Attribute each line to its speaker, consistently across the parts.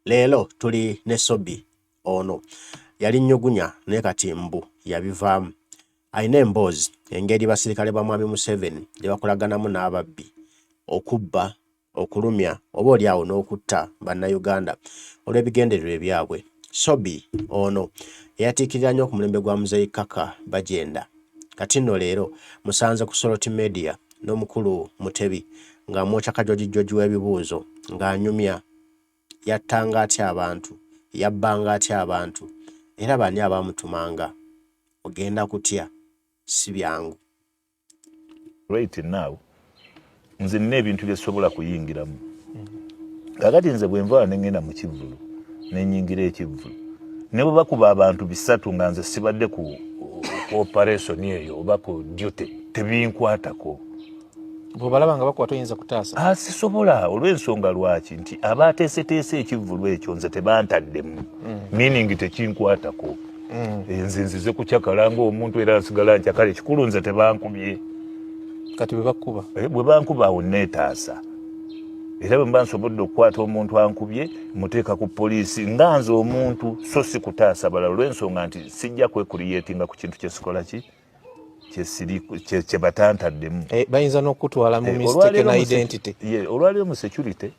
Speaker 1: Leero tuli ne Sobi ono yali nnyugunya naye kati mbu yabivaamu. Alina emboozi engeri basirikale ba mwami Museveni gye bakolaganamu n'ababbi okubba, okulumya oba oli awo n'okutta bannayuganda olw'ebigendererwa ebyabwe. Sobi ono yatiikirira nnyo ku mulembe gwa Muzeeyi Kaka Bajenda. Kati nno leero musanze ku Soloti Media n'omukulu Mutebi ng'amwokya kajojijoji w'ebibuuzo ng'anyumya yattanga atya abantu, yabbanga atya abantu, era bani abamutumanga. Ogenda kutya si byangu.
Speaker 2: Right now nze nina ebintu bye sobola kuyingiramu. Kakati nze bwe nva nengenda mu kivvulu nenyingira ekivvulu ne bwe bakuba abantu bisatu nga nze sibadde ku operation eyo oba ku duty tebinkwatako.
Speaker 3: Bw'obalaba nga bakwata oyinza kutaasa.
Speaker 2: Sisobola olw'ensonga lwaki nti abaateeseteese ekivvulu ekyo nze tebantaddemu meaning tekinkwatako. Nze nzize kukyakala ng'omuntu era nsigala nkyakala ekikulu nze tebankubye.
Speaker 3: Kati bwe bakuba
Speaker 2: bwe bankuba awo neetaasa era bwe mba nsobodde okukwata omuntu ankubye muteeka ku poliisi nga nze omuntu so si kutaasa balala olw'ensonga nti sijja kwekuriyetinga ku kintu kyesikola ki kye batantaddemu.
Speaker 3: Bayinza n'okutwala mu mistaken identity.
Speaker 2: Olwaleero mu security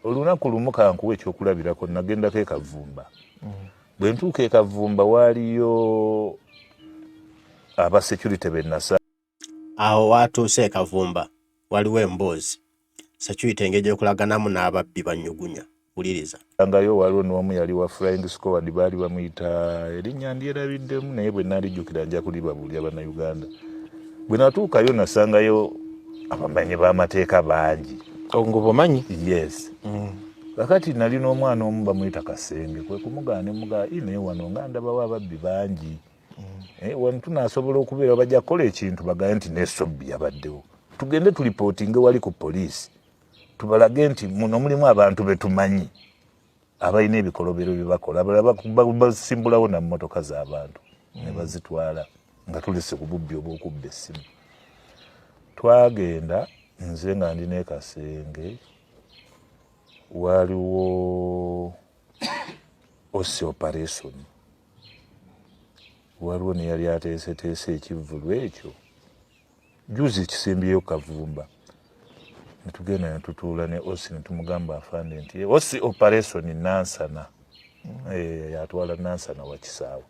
Speaker 2: olunaku lumu kankuwa ekyokulabirako nagendako e Kavumba. Bwe ntuuka e Kavumba waaliyo aba security bennasa.
Speaker 1: Awo watuuse e Kavumba waliwo emboozi security engeri gy'okolaganamu n'ababbi bannyugunya. Wuliriza.
Speaker 2: Angayo waliwo n'omu yali wa flying squad baali bamuyita erinnya ndyerabiddemu naye bwe naalijjukira nja kulibabuulya bannayuganda. Bwe natuukayo nasangayo abamanyi b'amateeka bangi.
Speaker 3: Ng'obamanyi?
Speaker 2: Yes. Kakati nali n'omwana omu bamuyita Kasenge kwe kumugaana mugaa naye wano nga ndabawo ababbi bangi. Wano tunaasobola okubeera bajja kukola ekintu bagaye nti ne Sobi yabaddewo. Tugende tulipootinge wali ku poliisi. Tubalage nti muno mulimu abantu betumanyi abalina ebikolobero bye bakola abalala basimbulawo na mmotoka z'abantu ne bazitwala nga tulese ku bubbi obw'okubba essimu. Twagenda nze nga ndi ne Kasenge waliwo osi operation waliwo ne yali ateeseteese ekivvulu ekyo juzi kisimbyeyo Kavumba. Netugenda netutuula ne osi netumugamba afande nti osi operation Nansana yatwala Nansana wa Kisaawe.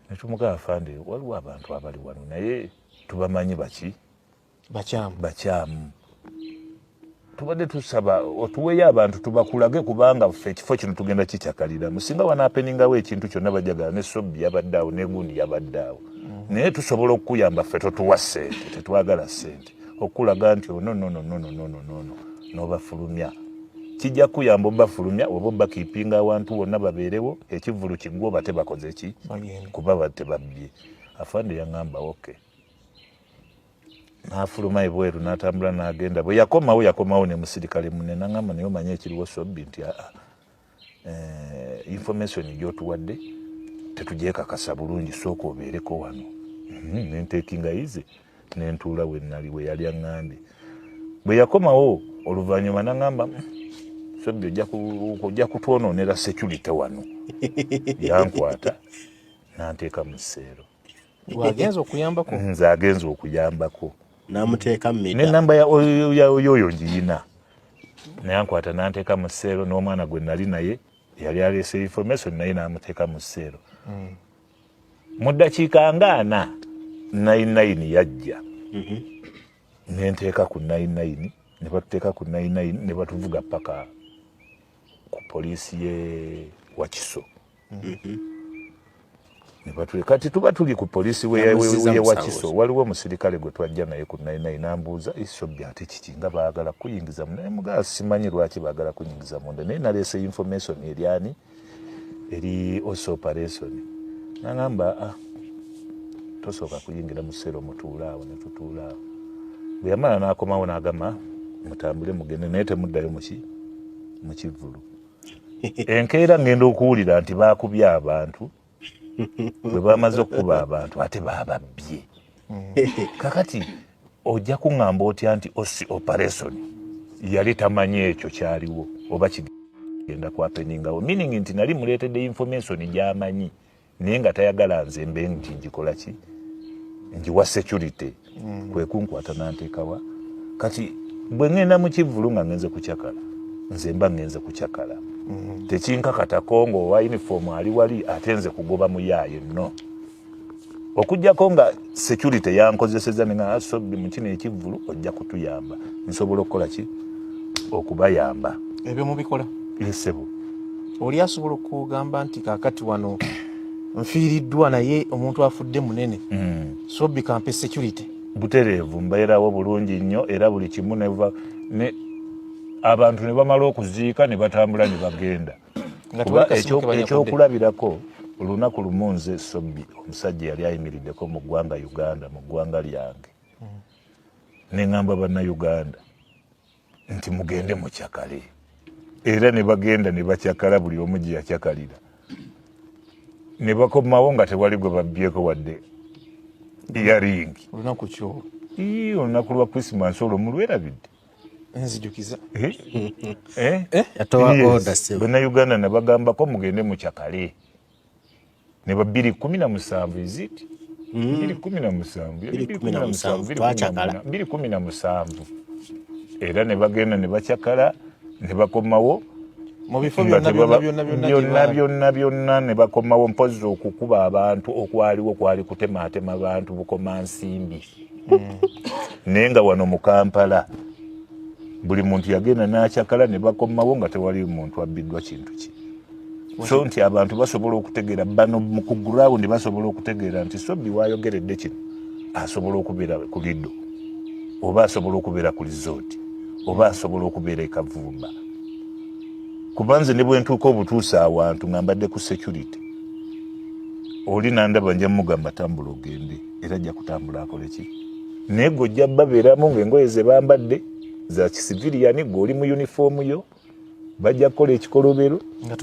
Speaker 2: Netumuga afande waliwo abantu abali wano naye tubamanyi baki bakyamu. Tubadde tusaba otuweeyo abantu tubakulage kubanga ffe ekifo kino tugenda kikyakalira musinga wanaapeningawo ekintu kyonna bajagala ne Sobi yabadde awo ne gundi yabadde awo naye tusobola okukuyamba ffe totuwa ssente tetwagala ssente okulaga nti no n'obafulumya kijja kuyamba obafulumya oba obakiipinga awantu wonna babeerewo ekivvulu kiggwa oba tebakoze ki kuba tebabbye. Afande yaŋŋamba oke n'afuluma ebweru n'atambula n'agenda bwe yakomawo ne musirikale munne n'aŋŋamba naye omanye ekiriwo Sobi nti information gy'otuwadde tetugyekakasa bulungi sooka obeereko wano. Nenteekinga ize nentuula we nali we yali aŋŋambye. Bwe yakomawo oluvannyuma n'aŋŋamba Sobi ojja kutwonoonera security wano. Yankwata n'anteeka mu sseero.
Speaker 3: Wagenza okuyambako?
Speaker 2: Nze agenza okuyambako.
Speaker 1: N'amuteeka mu mida.
Speaker 2: N'ennamba yoyo ngiyina. Yankwata n'anteeka mu sseero n'omwana gwe nali naye yali aleese information naye n'amuteeka mu sseero. Mu ddakiika nga 4 99 yajja. Nenteeka ku 99 ne batuteeka ku 99 ne batuvuga paka ku poliisi ye Wakiso. Kati tuba tuli ku poliisi we Wakiso waliwo omusirikale gwe twajja naye ku 99 n'ambuuza Sobi ate kiki nga baagala kuyingiza mu naye mugaa simanyi lwaki baagala kuyingiza munda naye naleese information eryani eri osi operation. N'aŋŋamba tosooka kuyingira mu sseero mutuulaawo ne tutuulaawo. Bwe yamala n'akomawo n'agamba mutambule mugende naye temuddayo mu kivvulu. Enkeera ngenda okuwulira nti baakubye abantu bwe bamaze okukuba abantu ate baababbye. Kakati ojja kuŋŋamba otya nti osi operation yali tamanyi ekyo kyaliwo oba genda kwa peningawo meaning nti nali muletedde information gy'amanyi naye nga tayagala nze mbe nti ngikola ki njiwa security kwe kunkwata nanteekawa kati bwe ngenda mu kivulu nga ngenze kukyakala nze mba ngenze kukyakala tekinkakatako ng'owa uniform ali wali ate nze kugoba muyaaye no okujjako nga security yankozeseza nga Sobi mu kino ekivulu ojja kutuyamba nsobola okukola ki okubayamba
Speaker 3: ebyo mubikola
Speaker 2: yesebo
Speaker 3: oli asobola okugamba nti kaakati wano nfiiriddwa naye omuntu afudde munene Sobi kampe security
Speaker 2: butereevu mbeerawo bulungi nnyo era buli kimu ne abantu ne bamala okuziika ne batambula ne bagenda kuba ekyokulabirako olunaku lumu nze Sobi omusajja yali ayimiriddeko mu ggwanga Uganda mu ggwanga lyange ne ŋŋamba bannayuganda nti mugende mukyakale era ne bagenda ne bakyakala buli omu gye yakyakalira ne bakomawo nga tewali gwe babbyeko wadde eyaringi
Speaker 3: olunaku kyo
Speaker 2: olunaku lwa Christmas olwo mulwerabidde
Speaker 3: nzijukiza
Speaker 2: bannayuganda ne bagambako mugende mukyakale ne ba 217 iziti 217 era ne bagenda ne bakyakala ne bakomawo
Speaker 3: mu bifo
Speaker 2: byonna ne bakomawo mpozi okukuba abantu okwaliwo kwali kutematema abantu bukoma nsimbi naye nga wano mu Kampala buli muntu yagenda n'akyakala ne bakomawo nga tewali muntu abbiddwa kintu ki so nti abantu basobola okutegeera bano ku ground basobola okutegeera nti Sobi wayogeredde kino asobola okubeera ku Lido oba asobola okubeera ku Resort oba asobola okubeera e Kavumba kubanze ne bwe ntuuka obutuusa awantu nga mbadde ku security oli nandaba nja mugamba tambula ogende era ajja kutambula akole ki naye gojja babeeramu ng'engoye ze bambadde za kisiviliani gwe oli mu uniform yo bajja kukola ekikolobero nga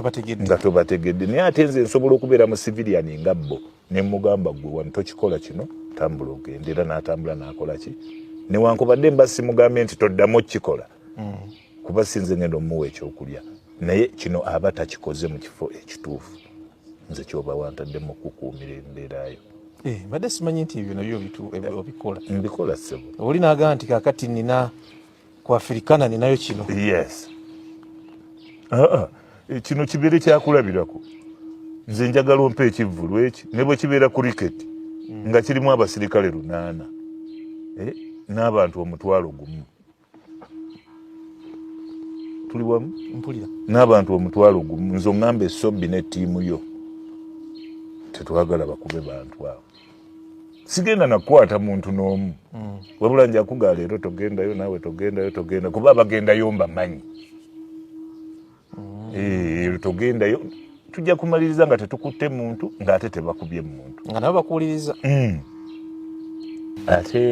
Speaker 2: tobategedde naye ate nze nsobola okubeera mu civiliani nga bo ne mugamba gwe wano tokikola kino tambula ogende era n'atambula n'akola ki newankubadde mba simugambe nti toddamu okukikola kuba sinze ngenda omuwa ekyokulya naye kino aba takikoze mu kifo ekituufu nze kyoba wantadde mu kukuumira embeerayo
Speaker 3: mbadde simanyi nti ebyo nabyo obikola
Speaker 2: mbikola ssebo
Speaker 3: oli n'agamba nti kaakati nina ku Africana ninayo kino
Speaker 2: yes kino kibeere kyakulabirako nze njagala ompa ekivvulu eki ne bwe kibeera cricket nga kirimu abasirikale 8 n'abantu 1,000 tuli wamu
Speaker 3: mpulira
Speaker 2: n'abantu 1,000 nze oŋŋamba Sobi ne ttiimu yo tetwagala bakube bantu abo sigenda nakukwata muntu n'omu wabula nja kugaa leero togendayo naawe togenda kuba bagendayo mbamanyi togendayo tujja kumaliriza nga tetukutte muntu ng'ate tebakubye muntu
Speaker 3: nga nabo bakuwuliriza
Speaker 2: ate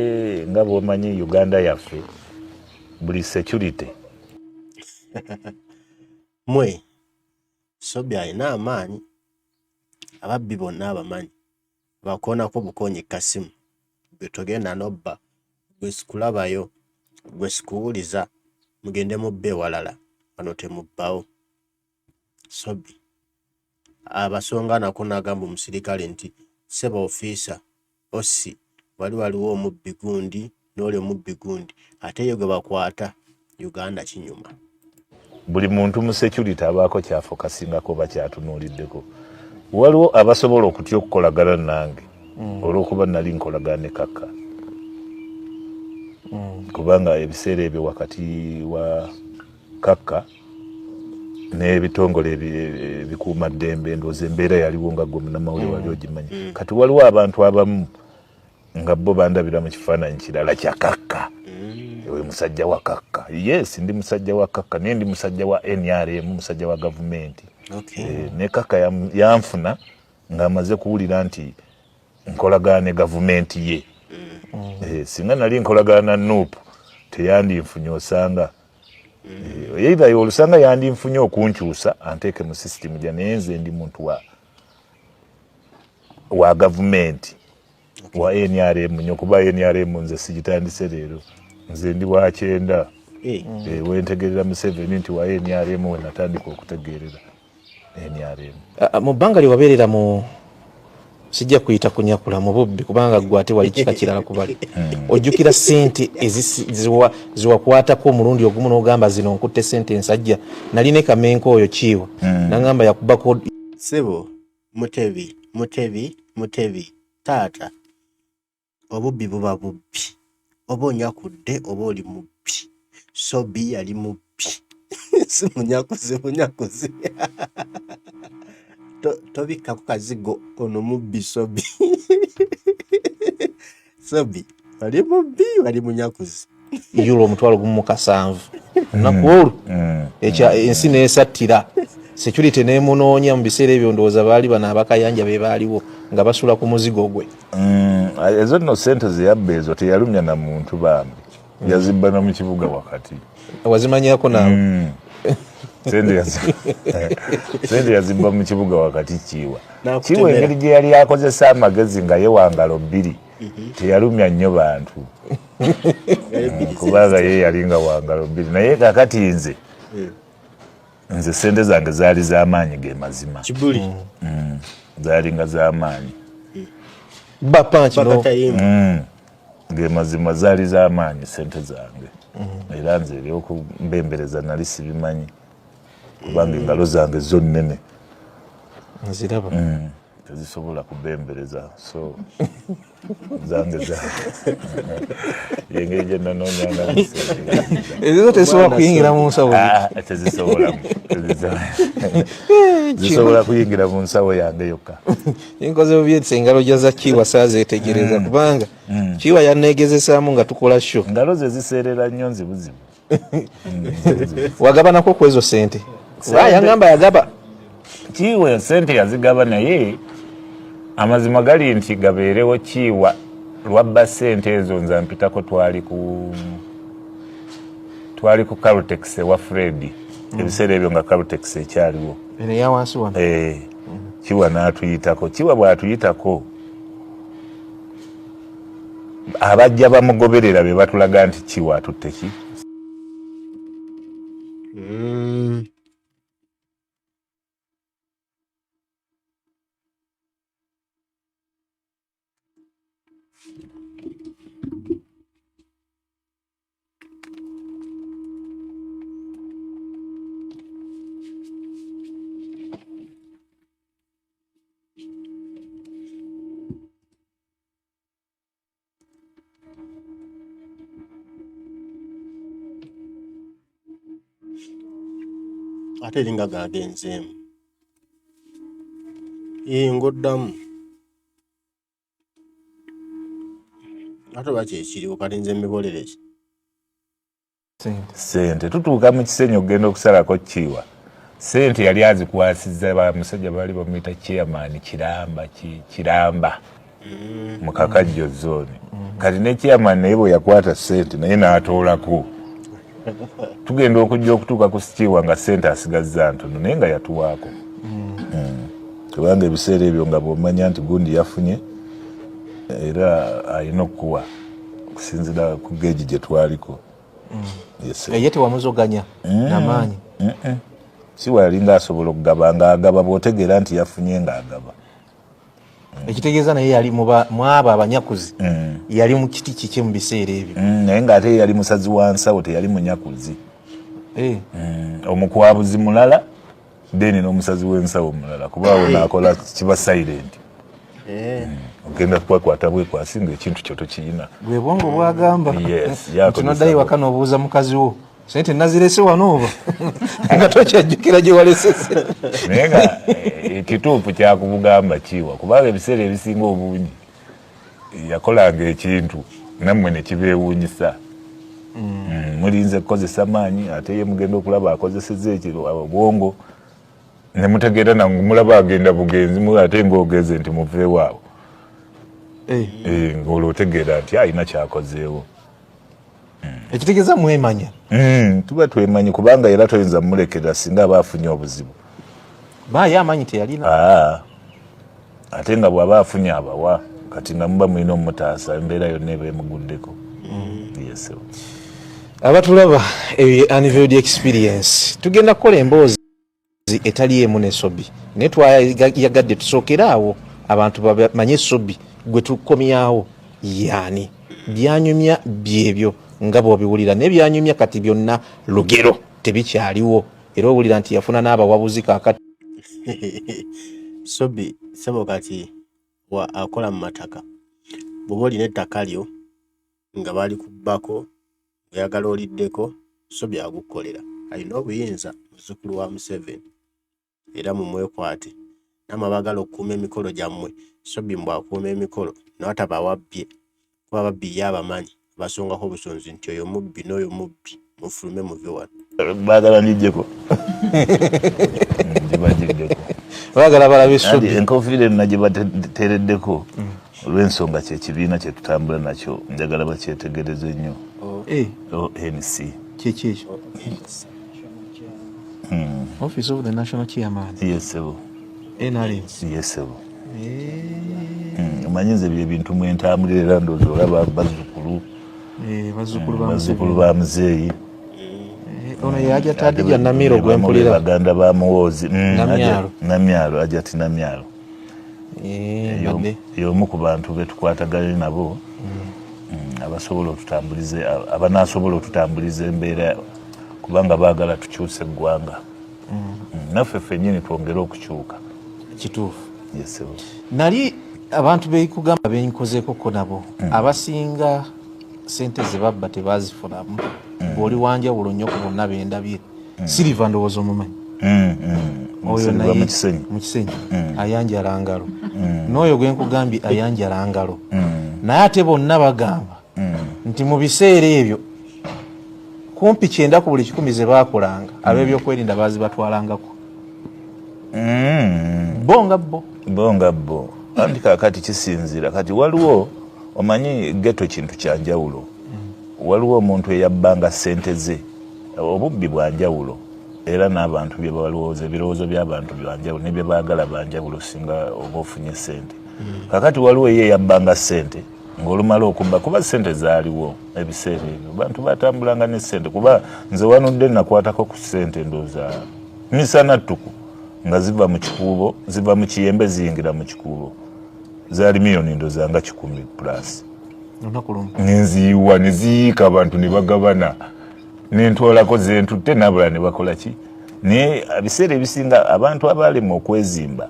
Speaker 2: nga bw'omanyi Uganda yaffe buli security
Speaker 1: mwe Sobi alina amaanyi ababbi bonna abamanyi bakoonako bukonyi kasimu gwe togenda nobba gwe sikulabayo gwe sikuwuliza mugende mubbe ewalala wano temubbawo Sobi abasonga nako nagamba omusirikale nti seba ofiisa osi waliwo omubbi gundi n'oli omubbi gundi ate ye gwe bakwata Uganda kinyuma
Speaker 2: buli muntu mu security abaako kyafo kasingako bakyatunuuliddeko waliwo abasobola okutya okukolagana nange olw'okuba nali nkolagana ne Kaka kubanga ebiseera ebyo wakati wa Kaka n'ebitongole ebikuuma ddembe ndowooza embeera yaliwo nga gwe munnamawulire wali ogimanyi kati waliwo abantu abamu nga bo bandabira mu kifaananyi kirala kya Kaka ewe musajja wa Kaka yes ndi musajja wa Kaka naye ndi musajja wa NRM musajja wa gavumenti ne Kaka yanfuna ng'amaze kuwulira nti nkolagana ne gavumenti ye singa nali nkolagana Nuupu teyandinfunye osanga either olusanga yandinfunye okunkyusa anteeke mu system gya naye nze ndi muntu wa gavumenti wa NRM nnyo kuba NRM nze sigitandise leero nze ndi wa 9 wentegerera Museveni nti wa NRM we natandika okutegerera NRM.
Speaker 3: Mu bbanga lyewabeerera mu sijja kuyita kunyakula mu bubbi kubanga gwe ate wali kika kirala kubali ojjukira ssente ziwakwatako omulundi ogumu n'ogamba zino nkutte ssente ensajja nali ne Kamenko oyo kiiwa nangamba yakubako
Speaker 1: sebo mutebi taata obubbi buba bubbi oba onyakudde oba oli mubbi Sobi yali mubbi si munyakuze tobikka ku kazigo ono mubbi Sobi Sobi wali mubbi wali munyakuze
Speaker 3: euro 1,700 naku olwo ensi neesattira security neemunoonya mu biseera ebyo ndowooza baali bano abakayanja be baaliwo nga basula ku muzigo gwe.
Speaker 2: Ezo nno ssente ze yabba ezo teyalumya na muntu bambi yazibba na mu kibuga wakati
Speaker 3: wazimanyako naawe
Speaker 2: sente yazibba mu kibuga wakati kiwa engeri gye yali akozesa amagezi nga ye wangalo bbiri teyalumya nnyo bantu kubanga ye yalinga wangalo bbiri naye kakati nze sente zange zaali z'amaanyi ge mazima zaalinga z'amaanyi ge mazima zaali z'amaanyi sente zange era nze ery'okubembereza nali sibimanyi kubanga engalo zange zo nnene
Speaker 3: nziraba
Speaker 2: tezisobola kubembereza so zange yengeri gye nanoonyanga
Speaker 3: ezo tezisobola kuyingira mu nsawo
Speaker 2: zisobola kuyingira mu nsawo yange yokka
Speaker 3: enkoze bubyetisa engalo jaza kiwa saazetegereza kubanga kiwa yaneegezesaamu nga tukola sho
Speaker 2: engalo ze ziseerera nnyo nzibuzibu
Speaker 3: wagabanako ku ezo sente yangamba yagaba
Speaker 2: kiwa sente yazigaba naye amazima gali nti gabeerewo kiwa lwabba sente ezo nza mpitako twali ku Carutex wa Fred ebiseera ebyo nga Carutex ekyaliwo
Speaker 3: ene ya wansi wano
Speaker 2: kiwa n'atuyitako kiwa bw'atuyitako abajja bamugoberera be batulaga nti kiwa atutte ki
Speaker 1: ate eringa gagenzeemu ngoddamu ate oba kyekiriwo kalinze mibolereki
Speaker 2: sente tutuuka mu kisenyi okugenda okusalako kiwa sente yali azikwasizza bamusajja baali bamuyita chairman kiramba mu Kakajjo zone kati ne chairman naye bwe yakwata sente naye n'atoolako tugenda okujja okutuuka ku Kiwa nga sente asigazza ntono naye nga yatuwaako kubanga ebiseera ebyo nga bw'omanya nti gundi yafunye era alina okukuwa okusinziira ku geegi gye twaliko
Speaker 3: ye tewamuzoganya n'amaanyi
Speaker 2: Kiwa yalinga asobola okugaba ng'agaba bw'otegeera nti yafunye ng'agaba
Speaker 3: ekitegeeza naye yali mu abo abanyakuzi yali mu kiti kike mu biseera ebyo
Speaker 2: naye ng'ate yali musazi wa nsawo teyali munyakuzi omukwabuzi mulala then n'omusazi w'ensawo mulala kuba awo naakola kiba silent ogenda kukwakwata bwekwasi ng'ekintu kyo tokiyina
Speaker 3: bwe bwongo bwagamba nti noddayo waka n'obuuza mukazi wo sente nazirese wano oba nga tokyajjukira gye walesese
Speaker 2: naye nga ekituufu kyakubugamba Kiwa kubanga ebiseera ebisinga obungi yakolanga ekintu nammwe ne kibeewuunyisa mulinze kukozesa maanyi ate ye mugenda okulaba akozesezza ekiro obwongo ne mutegeera nange mulaba agenda bugenzi ate ng'ogeze nti muveewo awo ng'olwo otegeera nti alina kyakozeewo
Speaker 3: ekitegeeza mwemanya
Speaker 2: tuba twemanyi kubanga era toyinza mulekera singa aba afunye obuzibu
Speaker 3: ye amanyi teyalina
Speaker 2: ate nga bw'aba afunye abawa kati nga muba mulina omutaasa embeera yonna eba emuguddeko
Speaker 3: abatulaba anniversary experience tugenda kukola emboozi etali emu ne Sobi naye twayagadde tusookera awo abantu bamanye Sobi gwe tukomyawo yani byanyumya byebyo nga bw'obiwulira n'ebyanyumya kati byonna lugero tebikyaliwo era owulira nti yafuna n'abawabuzi kaakati
Speaker 1: Sobi sebo kati akola mu mataka bw'oba olina ettaka lyo nga bali kubbako oyagala oliddeko Sobi agukolera alina obuyinza muzzukulu wa Museveni era mumwekwate n'amabagala okukuuma emikolo gyammwe Sobi mbw akuuma emikolo n'ataba awabbye kuba babbi ye abamanyi basongako obusonzi nti oyo mubbi n'oyo mubbi mufulume muve wano
Speaker 2: baagala njijjeko gibajiddeko
Speaker 3: baagala balabe Sobi
Speaker 2: enkofiira eno nagibateereddeko olw'ensonga kyekibiina kye tutambula nakyo njagala bakyetegereze nnyo NC
Speaker 3: kyekikyo Office of the National Chairman
Speaker 2: yesebo
Speaker 3: NRM
Speaker 2: yesebo omanyize bye bintu mwentambulira era ndowooza olaba bazzukulu ba muzeeyi
Speaker 3: ono yaja tadija Namiro gwempulira
Speaker 2: baganda ba muwoozi namyalo ajati namyalo y'omu ku bantu betukwatagane nabo abasobola otutambulize abanaasobola otutambuliza embeera kubanga baagala tukyuse eggwanga naffe ffennyini twongere okukyuka
Speaker 3: kituufu
Speaker 2: yesebo
Speaker 3: nali abantu beikugamba benkozeekoko nabo abasinga sente ze babba tebazifunamu ng'oli wanjawulo nnyo ku bonna bendabye Silver ndowooza omumanyi oyo naye mu kisenyi ayanjala ngalo n'oyo gwe nkugambye ayanjala ngalo naye ate bonna bagamba nti mu biseera ebyo kumpi 9 ku buli 100 ze baakolanga ab'ebyokwerinda baazibatwalangako
Speaker 2: bonga bo andi kaakati kisinzira kati waliwo omanyi geto kintu kya njawulo waliwo omuntu eyabbanga ssente ze obubbi bwa njawulo era n'abantu bye balowooza ebirowoozo by'abantu byanjawulo ne bye baagala banjawulo singa oba ofunye ssente kakati waliwo ye yabbanga ssente ng'olumala okubba kuba ssente zaaliwo ebiseera ebyo bantu batambulanga ne ssente kuba nze wanudde nakwatako ku ssente ndowooza misana ttuku nga ziva mu kikuubo ziva mu kiyembe ziyingira mu kikuubo zaali miliyoni ndowooza nga 10 plus nenziyiwa ne ziyiika abantu ne bagabana nentwalako zentutte n'abalala ne bakola ki naye ebiseera ebisinga abantu abalema okwezimba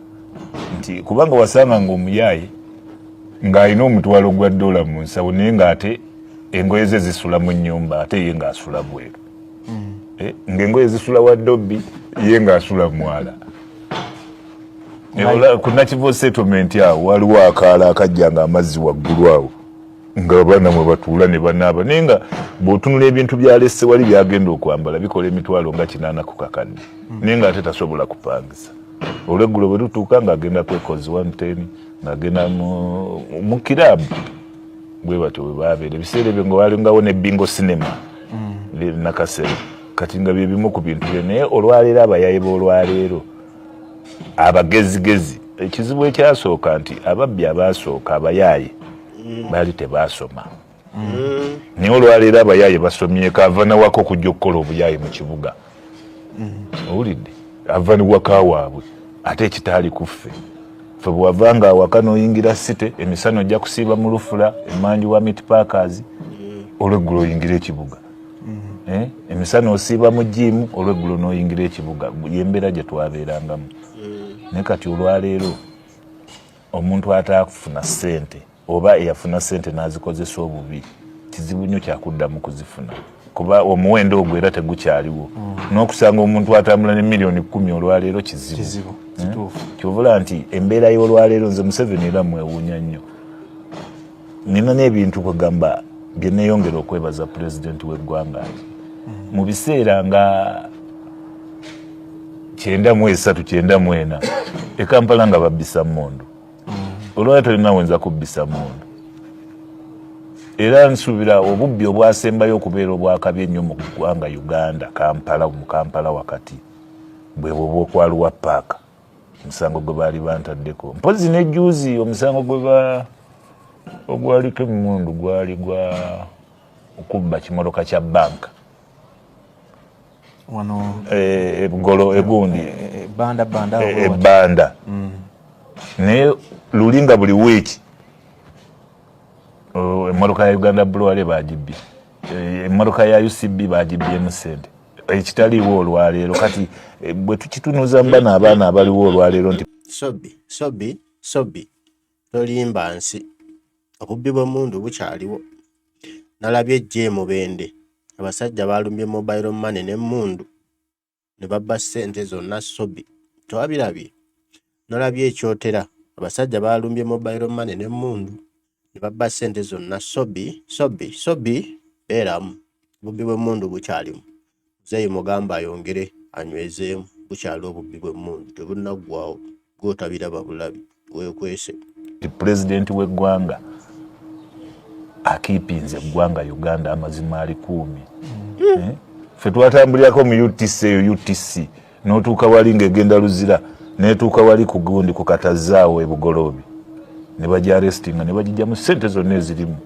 Speaker 2: nti kubanga wasanga ng'omuyaaye ng'alina omutwalo gwa $1 mu nsawo naye ng'ate engoye ze zisula mu nnyumba ate ye ng'asula bweru ng'engoye zisula wa Dobbi ye ng'asula mwala ku Nakivo settlement awo waliwo akaala akajja ng'amazzi waggulu awo ng'abaana mwe batuula ne banaaba naye nga bw'otunula ebintu byalesse wali byagenda okwambala bikola emitwalo nga 8 ku kakadde naye ng'ate tasobola kupangisa olweggulo bwe lutuuka ng'agenda kwekozi 110 ng'agenda mu kiraabu bwe batyo bwe baabeera ebiseera ebyo nga walingawo ne bingo cinema nakasero kati nga bye bimu ku bintu bye naye olwaleero abayaye b'olwaleero abagezigezi ekizibu ekyasooka nti ababbi abaasooka abayaaye baali tebaasoma naye olwaleero abayaaye basomyeko ava nawako okujja okukola obuyaaye mu kibuga owulidde ava newaka waabwe ate ekitaali kuffe fe bwavanga awaka n'oyingira site emisana ojja kusiiba mu lufula emanji wa meat packers olweggulo oyingira ekibuga emisana osiiba mu jimu olweggulo n'oyingira ekibuga yembeera gye twabeerangamu naye kati olwaleero omuntu ataakufuna ssente oba eyafuna ssente n'azikozesa obubi kizibu nnyo kyakuddamu kuzifuna kuba omuwendo ogwo era tegukyaliwo n'okusanga omuntu atambula ne miliyoni 10 olwaleero kizibu kyovula nti embeera y'olwaleero nze Museveni era mwewuunya nnyo nina n'ebintu kwegamba bye neeyongera okwebaza pulezidenti w'eggwanga mu biseera nga 93-94 e Kampala nga babbisa mmundu olwali tolina wenza kubbisa mmundu era nsuubira obubbi obwasembayo okubeera obwakabi ennyo mu ggwanga Uganda mu Kampala wakati bwe bwoba okwaluwa paaka omusango gwe baali bantaddeko mpozi nejjuuzi omusango ogwaliko emmundu gwali gwa okubba kimotoka kya banka
Speaker 3: wano
Speaker 2: ebugolo egundi
Speaker 3: banda
Speaker 2: naye lulinga buli wiiki emmotoka ya Uganda Bulwale bagibbi, emmotoka ya UCB bagibbyemu ssente ekitaliiwo olwaleero. Kati bwe tukitunuuza mbana abaana abaliwo olwaleero nti
Speaker 1: Sobi tolimba nsi, obubbi bw'emmundu bukyaliwo. Nalabye ejje Mubende abasajja balumbye mobile money n'emmundu ne babba ssente zonna. Sobi tewabirabye. Nalabye ekyotera abasajja balumbye mobile money n'emmundu ne babba ssente zonna. Sobi beeramu, obubbi bw'emmundu bukyalimu. Muzeeyi mugamba ayongere anywezeemu, bukyali obubbi bw'emmundu tebunaggwaawo, gw'otabiraba bulabi weekwese.
Speaker 2: Pulezidenti w'eggwanga akiipinze eggwanga Uganda amazima ali 10. Ffe twatambulirako mu UTC n'otuuka wali ng'egenda Luzira n'etuuka wali ku gundi ku Katazaawo ebugoloobi ne bajja arrestinga ne bagijjamu ssente zonna ezirimu.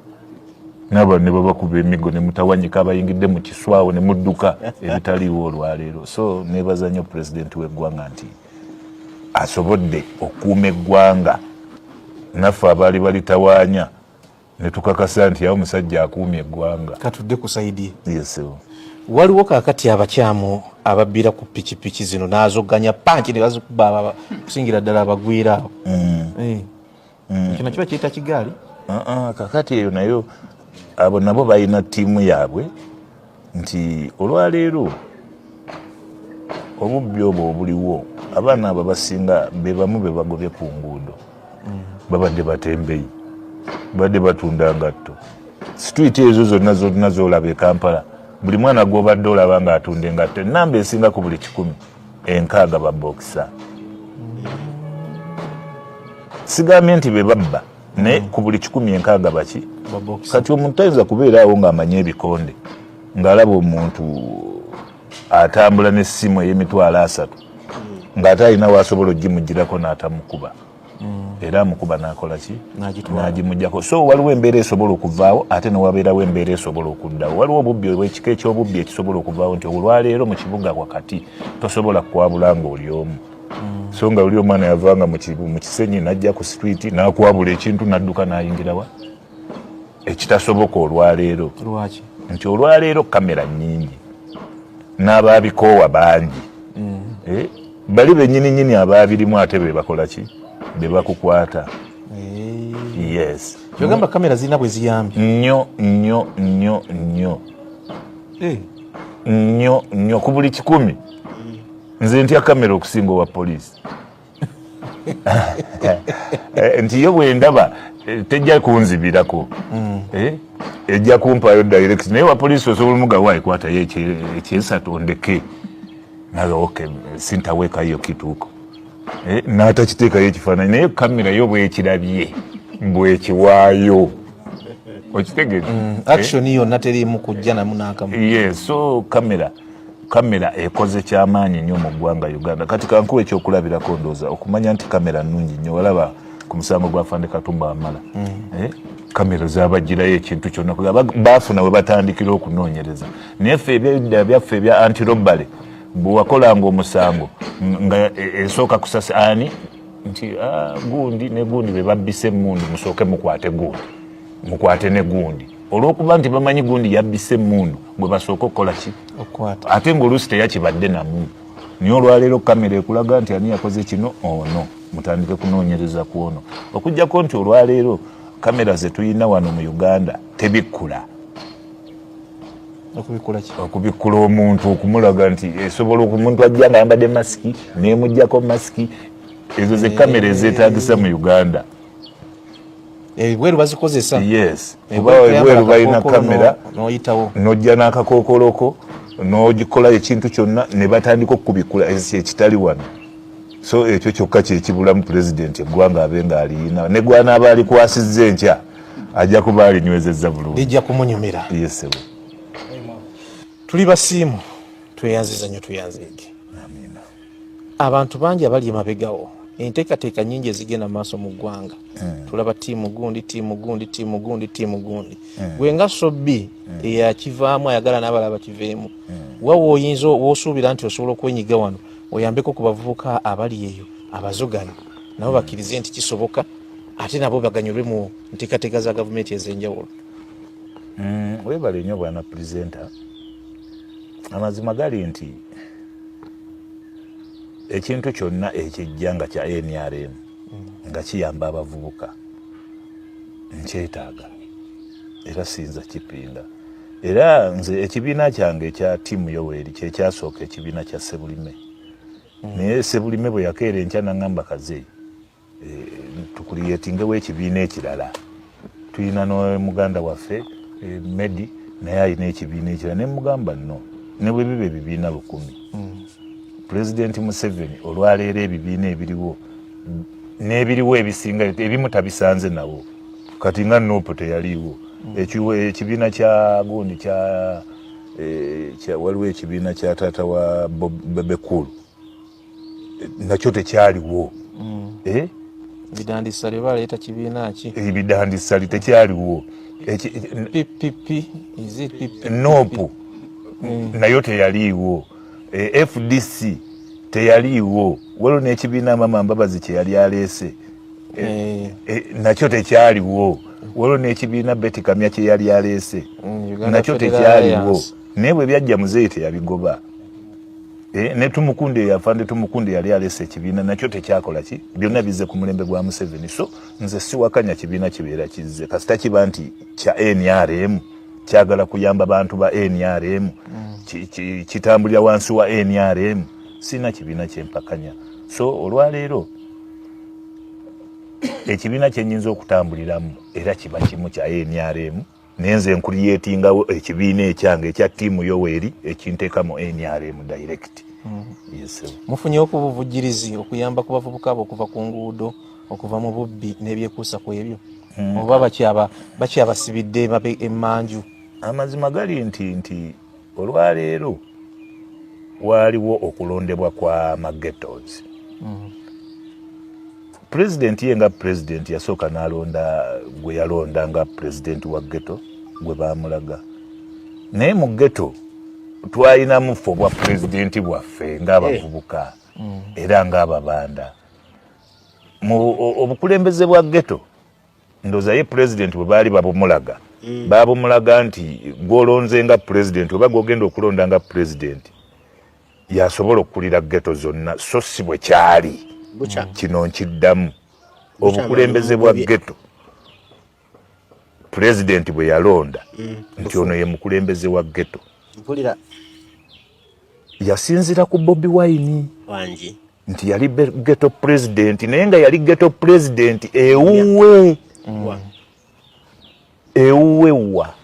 Speaker 2: Naba ne babakuba emigo ne mutawanyika abayingidde mu kiswawo ne mudduka ebitaliiwo olwaleero. So neebaza nnyo pulezidenti w'eggwanga nti asobodde okuuma eggwanga, naffe abaali balitawaanya ne tukakasa nti awo musajja akuumye eggwanga.
Speaker 3: Katudde ku saidi.
Speaker 2: Yes.
Speaker 3: Waliwo kaakati abakyamu ababbira ku pikipiki zino n'azogganya panki ne bazikuba kusingira ddala abagwira awo. Kino kiba kiyita kigaali?
Speaker 2: Kakati eyo nayo abo nabo balina ttiimu yaabwe nti olwaleero obubbi obwo obuliwo abaana abo basinga be bamu be bagobye ku nguudo babadde batembeyi, badde batunda ngatto. Street ezo zonna z'olaba e Kampala buli mwana gw'obadde olaba ng'atunda engatto ennamba esinga ku buli 10 6 babokisa. Sigambye nti be babba naye ku buli 10 6 baki. Kati omuntu ayinza kubeeraawo ng'amanye ebikonde ng'alaba omuntu atambula n'essimu ey'emitwalo 3 ng'ate alina waasobola ogimugirako n'atamukuba. Era amukuba n'akola ki? N'agimugyako. So waliwo embeera esobola okuvaawo ate ne wabeerawo embeera esobola okuddawo. Waliwo obubbi obw'ekika eky'obubbi ekisobola okuvaawo nti olwaleero mu kibuga wakati tosobola kukwabula ng'oli omu. So nga oli omwana yavanga mu kisenyi n'ajja ku street n'akwabula ekintu n'adduka n'ayingirawa. Ekitasoboka olwaleero.
Speaker 3: Lwaki?
Speaker 2: Nti olwaleero kamera nnyingi n'abaabikoowa bangi. Bali bennyini abaabirimu ate be bakola ki? Be bakukwata. Yes.
Speaker 3: Kyogamba kamera zirina bwe ziyambye.
Speaker 2: Nnyo. Nnyo ku buli 10. Nze ntya kamera okusinga owa poliisi. Nti yo bwe ndaba tejja kunzibirako. Ejja kumpayo direct. Naye wa poliisi osobola omugawa ekwatayo ekyesatu ndeke. Naga okay, sintaweekayo kituuko. N'atakiteekayo ekifaananyi naye kamera yo bw'ekirabye bw'ekiwaayo. Okitegeeza?
Speaker 3: Action yonna teriimu kujja namu n'akamu.
Speaker 2: Yes, so kamera ekoze kyamaanyi nnyo mu ggwanga Uganda. Kati kankuwa ekyokulabirako ndowooza okumanya nti kamera nnungi nnyo. Walaba ku musango gwa Fande Katumba Amala. Kamera zaabagirayo ekintu kyonna baafuna we batandikira okunoonyereza. Naye ffe ebyedda byaffe ebya antirobale bwewakolanga omusango nga esooka kusasa ani nti gundi ne gundi be babbise emmundu musooke mukwate ne gundi. Olw'okuba nti bamanyi gundi yabbise emmundu bwe basooka okukola ki?
Speaker 3: Okwata.
Speaker 2: Ate ng'oluusi teyakibadde namu. Niye olwaleero kamera ekulaga nti ani yakoze kino ono mutandike kunoonyereza ku ono. Okuggyako nti olwaleero kamera ze tuyina wano mu Uganda tebikkula. Okubikkula omuntu okumulaga nti esobola omuntu ajja nga ayambadde masiki n'emuggyako masiki. Ezo ze kamera ezeetaagisa mu Uganda.
Speaker 3: Ebweru bazikozesa.
Speaker 2: Yes. Ebweru balina kamera n'ojja n'akakookoloko n'ogikola ekintu kyonna ne batandika okubikkula ekitali wano. So ekyo kyokka kyekibulamu pulezidenti eggwanga abe ng'aliyina ne gw'anaaba alikwasizza enkya ajja kuba alinywezezza bulungi.
Speaker 3: Lijja kumunyumira.
Speaker 2: Yes.
Speaker 3: Tuli basiimu tweyanziza nnyo tuyanzike.
Speaker 2: Amina.
Speaker 3: Abantu bangi abali emabegawo enteekateeka nnyingi ezigenda maaso mu ggwanga. Tulaba ttiimu gundi gwe nga Sobi eyakivaamu ayagala n'abalala bakiveemu. Wawe oyinza w'osuubira nti osobola okwenyiga wano oyambeko ku bavubuka abali eyo abazoganya nabo bakkirize nti kisoboka ate nabo baganyulwe mu nteekateeka za gavumenti ez'enjawulo.
Speaker 2: Weebale nnyo bwana pulezidenta. Amazima gali nti ekintu kyonna ekijja nga kya NRM nga kiyamba abavubuka nkyetaaga era sinza kipinda. Era nze ekibiina kyange ekya ttiimu Yoweri kyekyasooka ekibiina kya Sebulime. Naye Sebulime bwe yakeera enkya n'aŋŋamba kaze tukuliyetingewo ekibiina ekirala. Tulina muganda waffe Medi naye alina ekibiina ekirala ne mugamba nno ne bwe biba ebibiina 1000. Pulezidenti Museveni olwaleero ebibiina ebiriwo n'ebiriwo ebisinga ebimu tabisanze nawo kati nga Nuupu teyaliiwo. Ekibiina kya gundi waliwo ekibiina kya taata wa Bebekulu nakyo tekyaliwo.
Speaker 3: Bidandisali baleeta kibiina ki?
Speaker 2: Bidandisali tekyaliwo. Nuupu nayo teyaliiwo. FDC teyaliiwo. Waliwo n'ekibiina Mama Mbabazi kye yali aleese nakyo tekyaliwo. Waliwo n'ekibiina Betty Kamya kye yali aleese nakyo tekyaliwo. Naye bwe byajja Muzeeyi teyabigoba. Ne Tumukunde yafande Tumukunde yali aleese ekibiina nakyo tekyakola ki. Byonna bizze ku mulembe gwa Museveni. So nze siwakanya kibiina kibeera kizze kasita kiba nti kya NRM kyagala kuyamba bantu ba NRM kitambulira wansi wa NRM sina kibiina kyempakanya. So olwaleero ekibiina kyenyinza okutambuliramu era kiba kimu kya NRM nenze nkuliyetingawo ekibiina ekyange ekya ttiimu Yoweri ekinteeka mu NRM direct. Yes.
Speaker 3: Mufunye okubuvujjirizi okuyamba ku bavubuka abo okuva ku nguudo okuva mu bubbi n'ebyekuusa ku ebyo oba bakyabasibidde emmanju? Amazima
Speaker 2: gali nti olwaleero waaliwo okulondebwa kwa magetos. Pulezidenti ye nga pulezidenti yasooka n'alonda gwe yalonda nga pulezidenti wa ghetto gwe baamulaga. Naye mu ghetto twalinamu ffe obwa pulezidenti bwaffe ng'abavubuka era ng'ababanda. Mu obukulembeze bwa ghetto ndowooza ye pulezidenti bwe baali babumulaga baabumulaga nti gw'olonze nga pulezidenti oba gw'ogenda okulonda nga pulezidenti yasobola okukulira ghetto zonna so si bwe kyali. Kino nkiddamu obukulembeze bwa ghetto pulezidenti bwe yalonda nti ono ye mukulembeze wa ghetto yasinzira ku Bobi Wine nti yali ghetto president naye nga yali ghetto president ewuwewa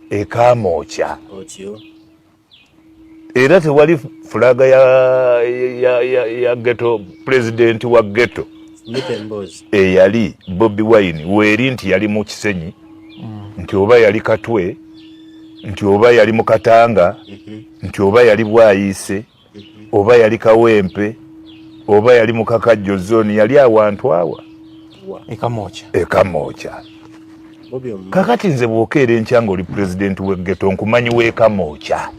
Speaker 2: ekamooca era tewali fulaga ya ghetto president wa ghetto eyali Bobi Wine weeri nti yali mu Kisenyi nti oba yali Katwe nti oba yali mu Katanga nti oba yali Bwayiise oba yali Kawempe oba yali mu Kakajjo zone yali awantu awa ekamooca. Kakati nze bw'okeera enkya ng'oli president w'eggetto nkumanyi w'ekamooca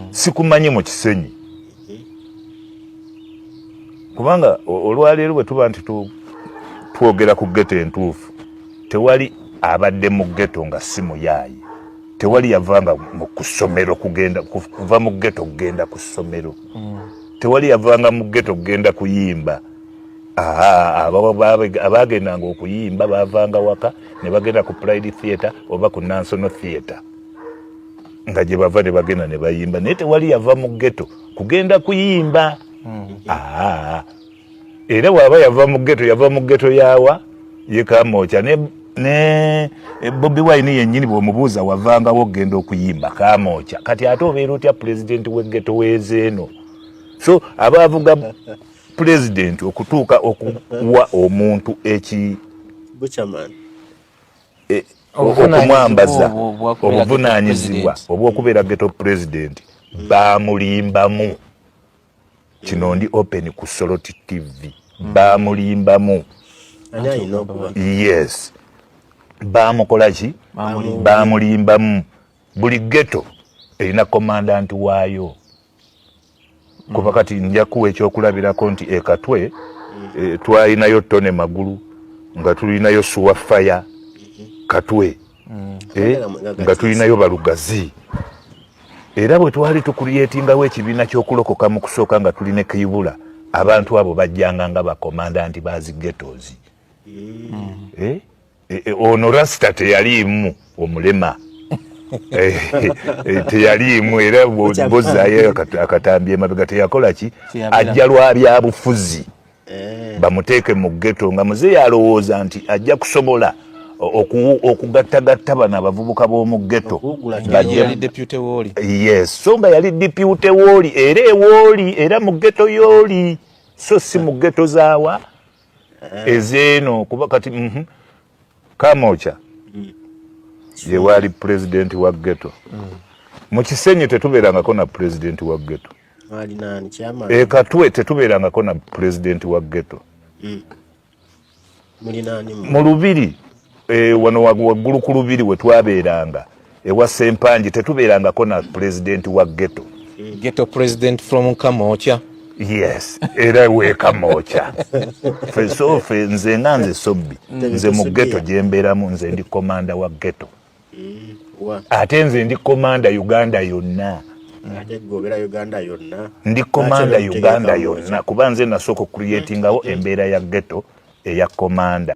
Speaker 2: sikumanyi mu Kisenyi kubanga olwaleero bwe tuba nti twogera ku ggetto entuufu tewali abadde mu ggetto nga si muyaayi. Tewali yavanga ku ssomero kuva mu ggetto kugenda ku ssomero. Tewali yavanga mu ggetto kugenda kuyimba. Abaagendanga okuyimba baavanga waka ne bagenda ku Pride Theatre oba ku National Theatre nga gye bava ne bagenda ne bayimba. Naye tewali yava mu ghetto kugenda kuyimba. Era bw'aba yava mu ghetto yaawa ye Kamooca ne Bobi Wine yennyini bw'omubuuza wavangawo okugenda okuyimba Kamooca. Kati ate obeera otya pulezidenti w'eggetto w'ezeeno? So abaavuga pulezidenti okutuuka okuwa omuntu okumwambaza obuvunaanyizibwa obw'okubeera ghetto pulezidenti baamulimbamu kino ndi open ku Soroti TV bamulimbamu yes bamukola ki bamulimbamu buli ghetto erina commandant waayo kuba kati nja kuwa ekyokulabirako nti ekatwe twalinayo Tone Magulu nga tulinayo Suwafaya Katwe nga tulinayo Balugazi era bwe twali tukuliyetingawo ekibiina ky'okulokoka mu kusooka nga tulina Kiyibula abantu abo bajjanga nga bakomandanti bazi ghettos ono Rasta teyaliimu omulema teyaliimu era bozaayo akatambi emabega teyakola ki ajja lwa byabufuzi bamuteeke mu ghetto nga muzeeyi alowooza nti ajja kusobola okugattagatta bano abavubuka b'omu ghetto yes so nga yali deputy wooli era ewooli era mu ghetto yooli so si mu ghetto zaawa ezeeno kuba kati Kamocha ye wali president wa ghetto mu Kisenyi tetubeerangako na president wa ghetto Katwe tetubeerangako na president wa ghetto mu Lubiri wano waggulu ku Lubiri we twabeeranga ewa Sempanji tetubeerangako na president wa ghetto
Speaker 3: president from Kamocha
Speaker 2: yes era we Kamocha fe nze nanze Sobi nze mu ghetto gyembeeramu nze ndi komanda wa ghetto ate nze ndi komanda Uganda yonna ndi komanda Uganda yonna kuba nze nasooka okucreatingawo embeera ya ghetto eya komanda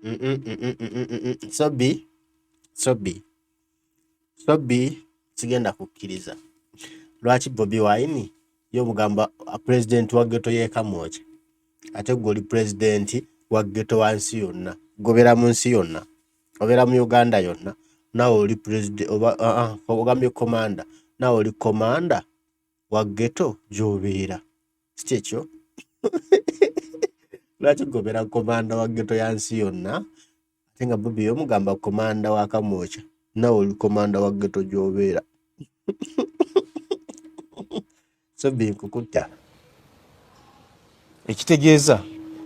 Speaker 1: Sobi sigenda kukkiriza lwaki Bobi Wine yo mugamba president wa ghetto ye Kamocha ate goli president wa ghetto wa nsi yonna gobera mu nsi yonna obera mu Uganda yonna nawe oli president ogambye komanda nawe oli komanda wa ghetto gy'obeera sikyekyo lwaki gobera komanda wa ghetto ya nsi yonna ate nga Bobi yo mugamba komanda wa Kamocha nawe oli komanda wa ghetto gy'obeera Sobi nkukutta
Speaker 3: ekitegeeza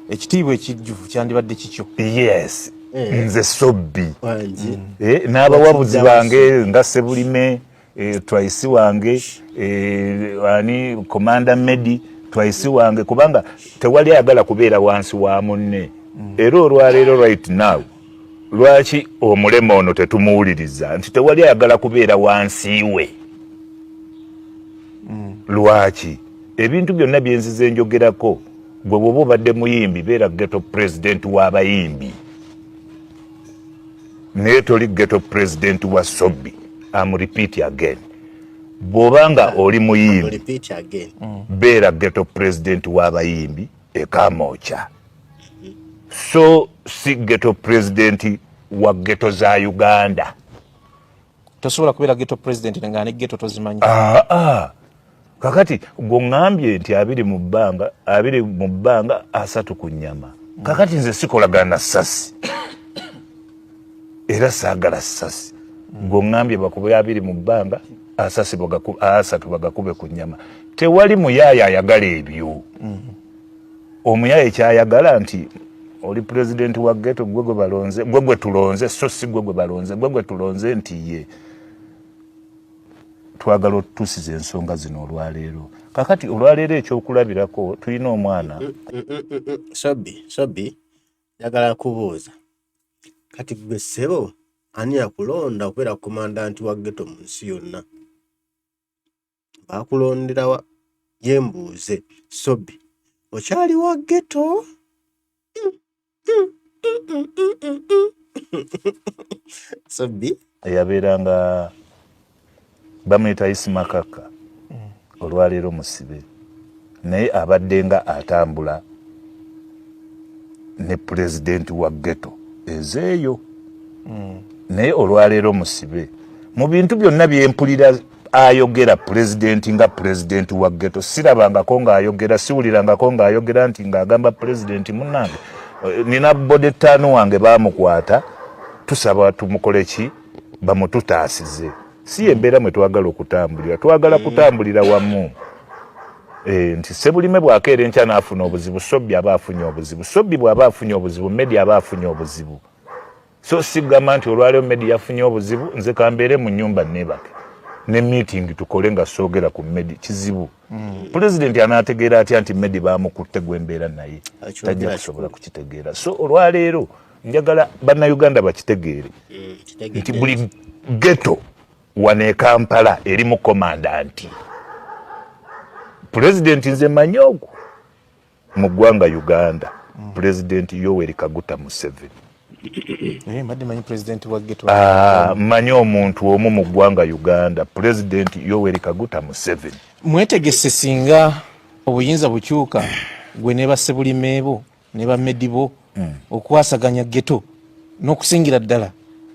Speaker 3: ekitiibwa ekijjuvu kyandibadde kikyo
Speaker 2: yes nze Sobi n'abawabuzi bange nga Sebulime twaisi wange ani komanda Medi twaisi wange kubanga tewali ayagala kubeera wansi wa munne era olwaleero right now lwaki omulema ono tetumuwuliriza nti tewali ayagala kubeera wansi we lwaki ebintu byonna byenzize njogerako gwe bwoba obadde muyimbi beera ghetto president w'abayimbi naye toli ghetto president wa Sobi am repeat again bw'obanga oli muyimbi beera ghetto president w'abayimbi Kamocha so si ghetto president wa ghetto za Uganda
Speaker 3: tosobola kubeera ghetto president nga ne ghetto tozimanyi
Speaker 2: kakati gongambye nti abiri mu bbanga asatu ku nnyama kakati nze sikolagana sasi era saagala sasi gongambye bakube abiri mu bbanga asatu bagakube ku nnyama tewali muyaaya ayagala ebyo omuyaaya ekyayagala nti oli president wa ghetto gwe balonze gwe tulonze so si gwe balonze gwe tulonze nti ye twagala otusiza ensonga zino olwaleero kakati olwaleero ekyokulabirako tulina omwana
Speaker 1: Sobi yagala kubuuza kati gwe ssebo ani yakulonda okubeera komandanti wa ghetto mu nsi yonna bakulondera wa yembuuze Sobi okyali wa ghetto Sobi
Speaker 2: yabeeranga bamwita Isimakaka olwaleero musibe naye abadde nga atambula ne president wa ghetto ezeeyo naye olwaleero musibe mu bintu byonna byempulira ayogera president nga president wa ghetto sirabangako ng'ayogera siwulirangako ng'ayogera nti ng'agamba president munnange nina bode ttaano wange baamukwata tusaba tumukole ki bamututaasize si embeera mwe twagala okutambulira twagala kutambulira wamu nti Sebulime bw'akeera enkya n'afuna obuzibu Sobi aba afunye obuzibu Sobi bw'aba afunye obuzibu Media aba afunye obuzibu so sigamba nti olwaleero Media yafunye obuzibu nze kambeere mu nnyumba neebake ne meeting tukole nga soogera ku Media kizibu President anaategeera atya nti Media baamukutte gwembeera naye tajja kusobola kukitegeera so olwaleero njagala bannayuganda bakitegeere nti buli ghetto wane e Kampala eri mu komandanti President nze manyi ogwo mu ggwanga Uganda President Yoweri Kaguta Museveni
Speaker 3: mbadde manyi president wa ghetto
Speaker 2: manyi omuntu omu mu ggwanga Uganda President Yoweri Kaguta Museveni
Speaker 3: mwetegese singa obuyinza bukyuka gwe ne Sebulime bo ne ba Medibo okwasaganya ghetto n'okusingira ddala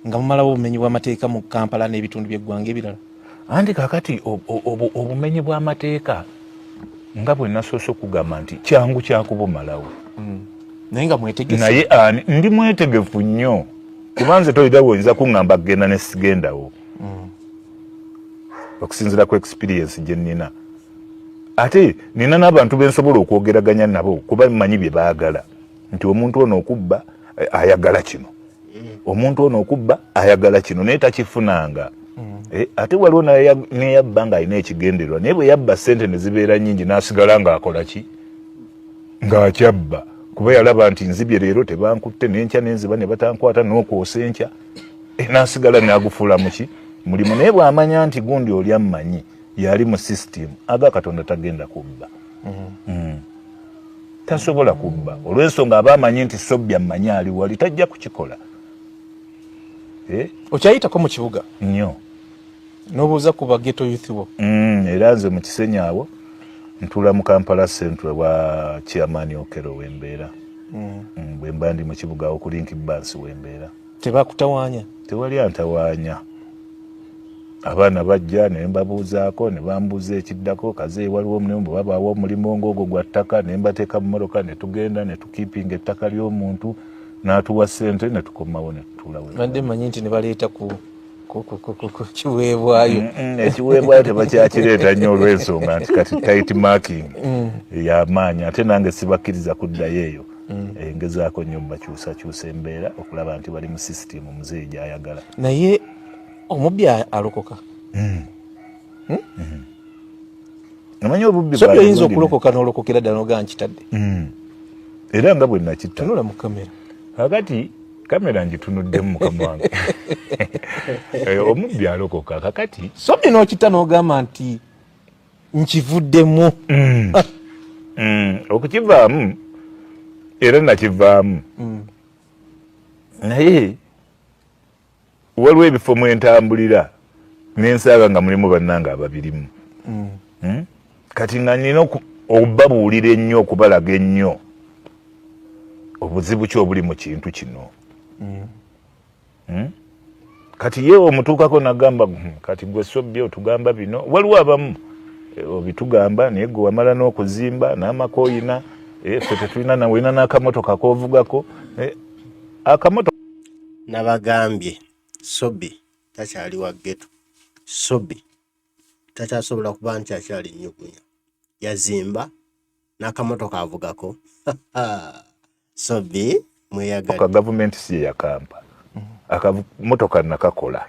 Speaker 3: nga mumalawo obumenyi bw'amateeka mu Kampala n'ebitundu by'eggwanga ebirala
Speaker 2: andi kakati obumenyi bw'amateeka nga bwe nasoose okugamba nti kyangu kyakubumalawo
Speaker 3: naye nga mwetegese
Speaker 2: naye ndi mwetegefu nnyo kubanze toyita bw'oyinza kuŋŋamba kgenda ne sigendawo okusinziira ku experience gye nnina ate nina n'abantu be nsobola okwogeraganya nabo kuba mmanyi bye baagala nti omuntu ono okubba ayagala kino omuntu ono okubba ayagala kino naye takifunanga ate waliwo neyabba ng'alina ekigendererwa naye bwe yabba ssente ne zibeera nnyingi n'asigala ng'akola ki ng'akyabba kuba yalaba nti nzibye leero tebankutte n'enkya n'enziba ne batankwata n'okwosa enkya n'asigala n'agufuula muki mulimu naye bw'amanya nti gundi oli ammanyi yali mu system aga Katonda tagenda kubba tasobola kubba olw'ensonga aba amanyi nti Sobi ammanyi ali wali tajja kukikola
Speaker 3: okyayitako mu kibuga
Speaker 2: nnyo
Speaker 3: n'obuuza ku ba ghetto youth bo
Speaker 2: era nze mu Kisenyi awo ntula mu Kampala Central wa Chairman Okero wembeera bwe mba ndi mu kibuga okulink bansi wembeera
Speaker 3: tebakutawaanya
Speaker 2: tewali antawaanya abaana bajja ne mbabuuzaako ne bambuuza ekiddako kaze waliwo omulimu bwe babaawo omulimu ng'ogwo gwa ttaka ne mbateeka mu mmotoka ne tugenda ne tukiipinga ettaka ly'omuntu n'atuwa ssente ne tukomawo ne tutuulawo
Speaker 3: badde mmanyi nti ne baleeta ku kiweebwayo
Speaker 2: ekiweebwayo tebakyakireeta nnyo olw'ensonga nti kati tight marking y'amaanyi ate nange sibakkiriza kuddayo eyo ngezaako nnyo mbakyusakyusa embeera okulaba nti bali mu sisitimu muzeeyi gy'ayagala
Speaker 3: naye omubbi alokoka
Speaker 2: omanyi obubbi
Speaker 3: Sobi oyinza okulokoka n'olokokera ddala n'ogaa nkitadde
Speaker 2: era nga bwe nakitta
Speaker 3: tunula mu kamera
Speaker 2: kakati kamera ngitunuddemu mukama wange omubbi alokoka kakati
Speaker 3: Sobi n'okitta n'ogamba nti nkivuddemu
Speaker 2: okukivaamu era nakivaamu naye waliwo ebifo mwentambulira n'ensaaga nga mulimu bannanga ababirimu kati nga nina okubabuulira ennyo okubalaga ennyo obuzibu ki obuli mu kintu kino kati ye omutuukako nagamba kati gwe Sobi otugamba bino waliwo abamu obitugamba naye gwe wamala n'okuzimba n'amakoyina ffe tetulina nawena n'akamotoka koovugako akamotoka
Speaker 1: nabagambye Sobi takyali wa ghetto Sobi takyasobola kuba nti akyali nnyugunya yazimba n'akamotoka avugako Sobi mweyagala
Speaker 2: gavumenti si yakampa akamotoka nakakola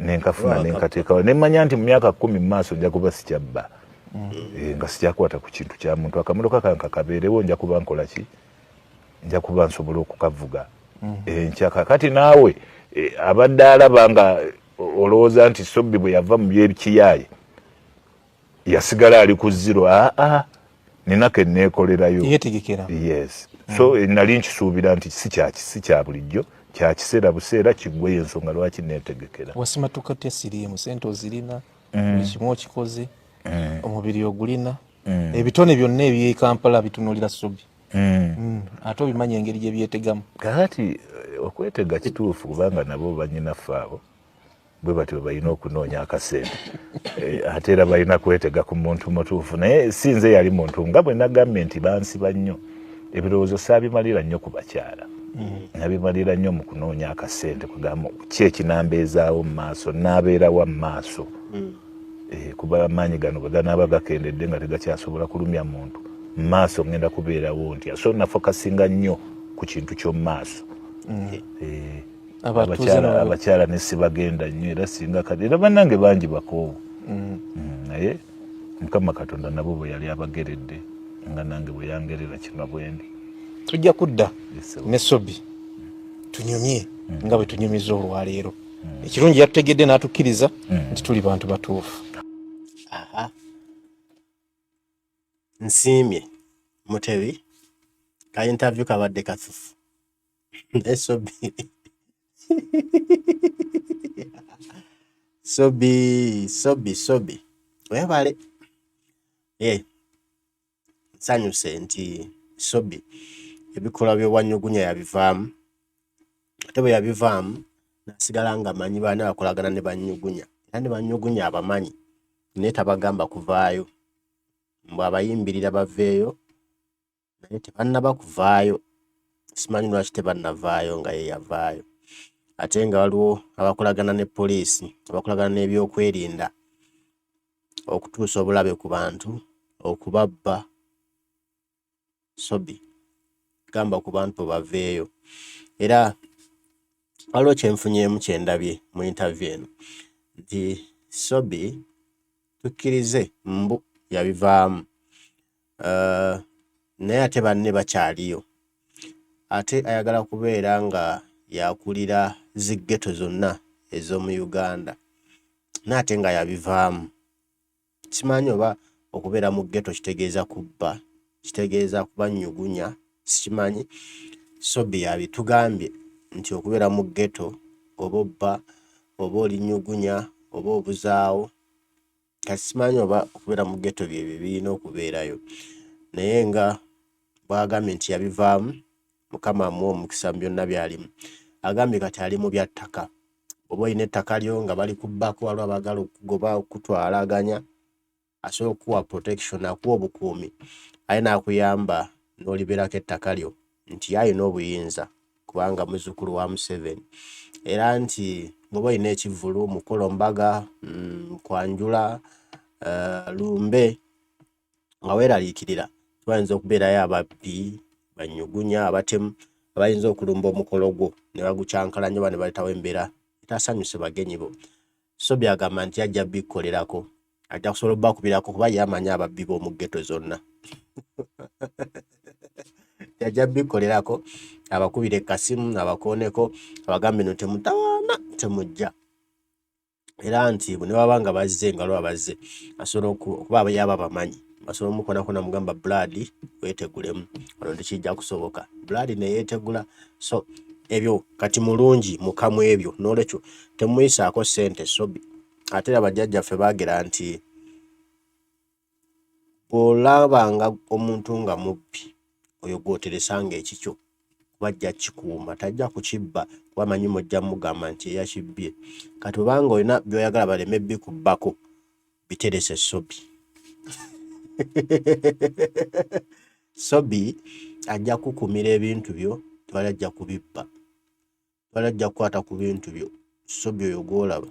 Speaker 2: nenkafuna nenkateekawo nemmanya nti mu myaka 10 mu maaso nja kuba sikyabba nga sikyakwata ku kintu kya muntu akamotoka kanka kabeerewo nja kuba nkola ki nja kuba nsobola okukavuga enkyaka kati naawe abadde alaba nga olowooza nti Sobi bwe yava mu by'ekiyaaye yasigala ali ku zero nina ke neekolerayo
Speaker 3: yetegekera
Speaker 2: yes so nali nkisuubira nti si kya bulijjo kya kiseera buseera kiggweyo ensonga lwaki neetegekera
Speaker 3: wasimatuka tesiriimu sente ozirina buli kimu okikoze omubiri ogulina ebitone byonna eby'e Kampala bitunulira Sobi ate obimanyi engeri gye byetegamu
Speaker 2: kakati okwetega kituufu kubanga nabo banyinaffe abo bwe batyo balina okunoonya akasente ate era balina kwetega ku muntu mutuufu naye si nze yali muntu nga bwe nagambye nti bansiba nnyo ebirowoozo saabimalira nnyo ku bakyala nabimalira nnyo mu kunoonya akasente kugamba ki ekinambeezaawo mu maaso naabeerawa mu maaso kuba amaanyi gano bwe ganaaba gakendedde nga tegakyasobola kulumya muntu maaso ngenda kubeerawo ntya so nafokasinga nnyo ku kintu ky'omu maaso abakyala ne sibagenda nnyo era singa kati era bannange bangi bakoowu naye Mukama Katonda nabo bwe yali abageredde nga nange bwe yangerera kino bwendi
Speaker 3: tujja kudda ne Sobi tunyumye nga bwe tunyumiza olwaleero ekirungi yatutegedde n'atukkiriza nti tuli bantu batuufu.
Speaker 1: Nsiimye Mutebi ka interview kabadde katufu ne Sobi Sobi webale nsanyuse nti Sobi ebikola by'obwanyugunya yabivaamu ate bwe yabivaamu nasigala nga manyi baana bakolagana ne banyugunya era ne banyugunya abamanyi naye tabagamba kuvaayo mbw abayimbirira baveeyo naye tebannaba kuvaayo simanyi lwaki tebannavaayo nga ye yavaayo ate nga waliwo abakolagana ne poliisi abakolagana n'ebyokwerinda okutuusa obulabe ku bantu okubabba. Sobi gamba ku bantu baveeyo era waliwo kyenfunyeemu kyendabye mu interview eno nti Sobi tukkirize mbu yabivaamu naye ate banne bakyaliyo ate ayagala kubeera nga yakulira ziggeto zonna ez'omu Uganda naate nga yabivaamu. Simanyi oba okubeera mu ggeto kitegeeza kubba kitegeeza kubanyugunya sikimanyi. Sobi yabitugambye nti okubeera mu ggeto oba obba oba olinyugunya oba obuzaawo kati simanyi oba okubeera mu ggeto bye birina okubeerayo naye nga bwagambye nti yabivaamu Mukama amuwa omukisa mu byonna byalimu. Agambye kati ali mu byattaka oba olina ettaka lyo nga bali kubbako waliwo abagala okugoba okutwalaganya asobola okuwa protection akuwa obukuumi aye n'akuyamba n'oliberako ettaka lyo nti alina obuyinza kubanga muzzukulu wa Museveni era nti bw'oba olina ekivulu mukolo mbaga kwanjula lumbe nga weeraliikirira bayinza okubeerayo ababbi banyugunya abatemu abayinza okulumba omukolo gwo ne bagukyankalanya oba ne baleetawo embeera etasanyuse bagenyi bo. Sobi agamba nti ajja bikolerako ajja kusobola obbakubirako kuba yamanyi ababbi b'omu ggeto zonna ajja bikolerako abakubira ekkasimu abakooneko abagambe no temutawaana temujja era nti ne baba nga bazze nga lwa bazze asobola okuba yaba bamanyi asobola omukoonako namugamba blood weetegulemu wano tekijja kusoboka blood neyeetegula. So ebyo kati mulungi mukamu ebyo n'olwekyo temuyisaako ssente Sobi ate era bajjajjaffe baagera nti olabanga omuntu nga mubbi oyo gwoteresanga ekikyo kuba ajja kikuuma tajja kukibba kuba manyi mujja mugamba nti eyakibbye kati obanga olina by'oyagala baleme bikubbako biterese Sobi Sobi ajja kukumira ebintu byo twali ajja kubibba twali ajja kukwata ku bintu byo Sobi oyo gwolaba